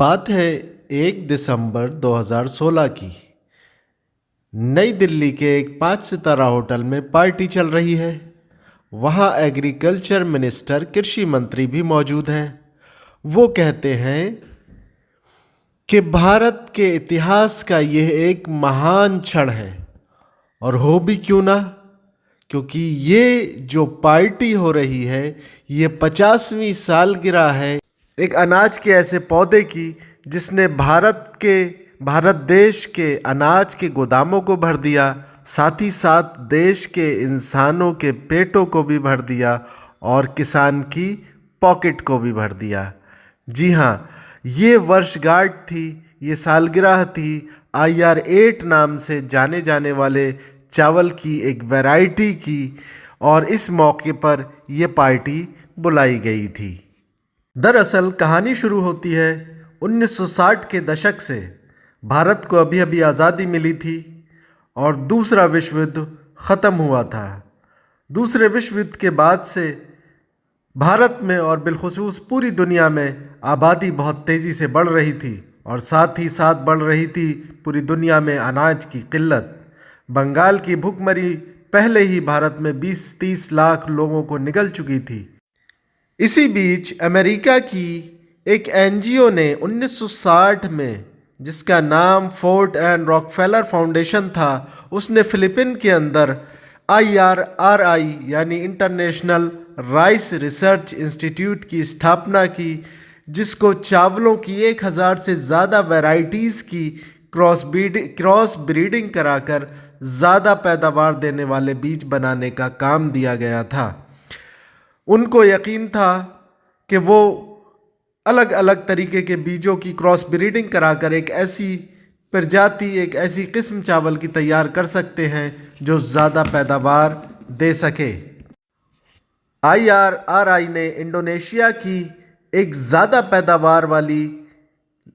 बात है 1 दिसंबर 2016 की। नई दिल्ली के एक 5 सितारा होटल में पार्टी चल रही है। वहाँ एग्रीकल्चर मिनिस्टर, कृषि मंत्री भी मौजूद हैं। वो कहते हैं कि भारत के इतिहास का यह एक महान क्षण है, और हो भी क्यों ना, क्योंकि ये जो पार्टी हो रही है ये 50वीं सालगिरह है एक अनाज के ऐसे पौधे की जिसने भारत देश के अनाज के गोदामों को भर दिया, साथ ही साथ देश के इंसानों के पेटों को भी भर दिया और किसान की पॉकेट को भी भर दिया। जी हाँ, ये वर्षगांठ थी, ये सालगिरह थी IR8 नाम से जाने जाने वाले चावल की एक वैरायटी की, और इस मौके पर ये पार्टी बुलाई गई थी। दरअसल कहानी शुरू होती है 1960 के दशक से। भारत को अभी अभी आज़ादी मिली थी और दूसरा विश्व युद्ध ख़त्म हुआ था। दूसरे विश्व युद्ध के बाद से भारत में और बिलखुसूस पूरी दुनिया में आबादी बहुत तेज़ी से बढ़ रही थी, और साथ ही साथ बढ़ रही थी पूरी दुनिया में अनाज की किल्लत। बंगाल की भुखमरी पहले ही भारत में 20-30 लाख लोगों को निगल चुकी थी। इसी बीच अमेरिका की एक NGO ने 1960 में, जिसका नाम फोर्ड एंड रॉकफेलर फाउंडेशन था, उसने फिलीपीन के अंदर IRRI यानी इंटरनेशनल राइस रिसर्च इंस्टीट्यूट की स्थापना की, जिसको चावलों की 1000 से ज़्यादा वैरायटीज़ की क्रॉस ब्रीडिंग कराकर ज़्यादा पैदावार देने वाले बीज बनाने का काम दिया गया था। उनको यकीन था कि वो अलग अलग तरीके के बीजों की क्रॉस ब्रीडिंग कराकर एक ऐसी प्रजाति, एक ऐसी किस्म चावल की तैयार कर सकते हैं जो ज़्यादा पैदावार दे सके। IRRI ने इंडोनेशिया की एक ज़्यादा पैदावार वाली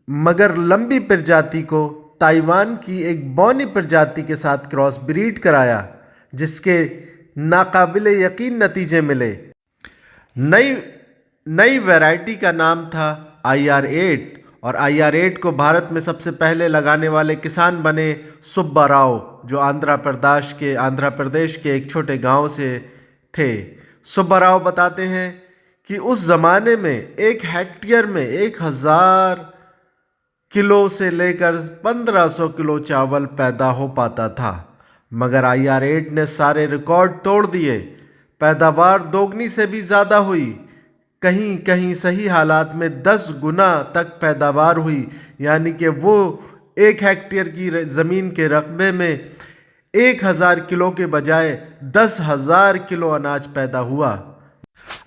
मगर लंबी प्रजाति को ताइवान की एक बौनी प्रजाति के साथ क्रॉस ब्रीड कराया, जिसके नाकाबिले यकीन नतीजे मिले। नई वैरायटी का नाम था IR8, और IR8 को भारत में सबसे पहले लगाने वाले किसान बने सुब्बा राव, जो आंध्र प्रदेश के एक छोटे गांव से थे। सुब्बा राव बताते हैं कि उस ज़माने में 1 हेक्टेयर में 1000 किलो से लेकर 1500 किलो चावल पैदा हो पाता था, मगर IR8 ने सारे रिकॉर्ड तोड़ दिए। पैदावार दोगुनी से भी ज़्यादा हुई, कहीं कहीं सही हालात में 10 गुना तक पैदावार हुई, यानी कि वो 1 हेक्टेयर की ज़मीन के रकबे में 1000 किलो के बजाय 10,000 किलो अनाज पैदा हुआ।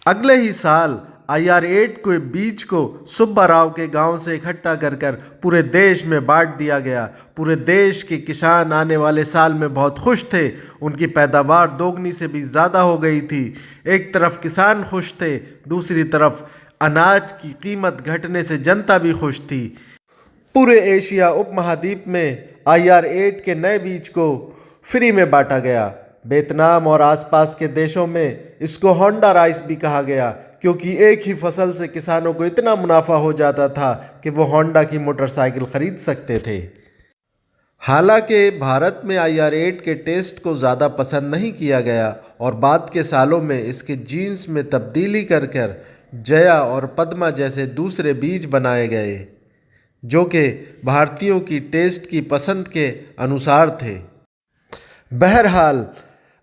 अगले ही साल IR8 के बीज को सुब्बा राव के गांव से इकट्ठा कर पूरे देश में बांट दिया गया। पूरे देश के किसान आने वाले साल में बहुत खुश थे, उनकी पैदावार दोगुनी से भी ज़्यादा हो गई थी। एक तरफ किसान खुश थे, दूसरी तरफ अनाज की कीमत घटने से जनता भी खुश थी। पूरे एशिया उपमहाद्वीप में IR8 के नए बीज को फ्री में बांटा गया। वियतनाम और आसपास के देशों में इसको होंडा राइस भी कहा गया, क्योंकि एक ही फसल से किसानों को इतना मुनाफा हो जाता था कि वो होंडा की मोटरसाइकिल ख़रीद सकते थे। हालांकि भारत में IR8 के टेस्ट को ज़्यादा पसंद नहीं किया गया, और बाद के सालों में इसके जीन्स में तब्दीली कर जया और पद्मा जैसे दूसरे बीज बनाए गए, जो कि भारतीयों की टेस्ट की पसंद के अनुसार थे। बहरहाल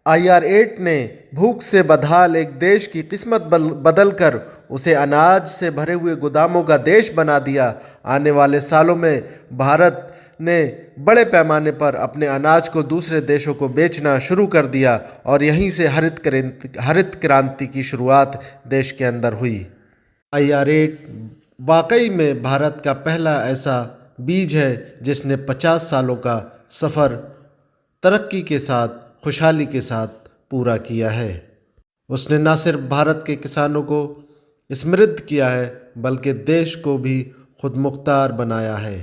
IR8 ने भूख से बदहाल एक देश की किस्मत बदलकर उसे अनाज से भरे हुए गोदामों का देश बना दिया। आने वाले सालों में भारत ने बड़े पैमाने पर अपने अनाज को दूसरे देशों को बेचना शुरू कर दिया, और यहीं से हरित क्रांति की शुरुआत देश के अंदर हुई। IR8 वाकई में भारत का पहला ऐसा बीज है जिसने 50 सालों का सफ़र तरक्की के साथ, खुशहाली के साथ पूरा किया है। उसने न सिर्फ भारत के किसानों को समृद्ध किया है, बल्कि देश को भी खुद मुख्तार बनाया है।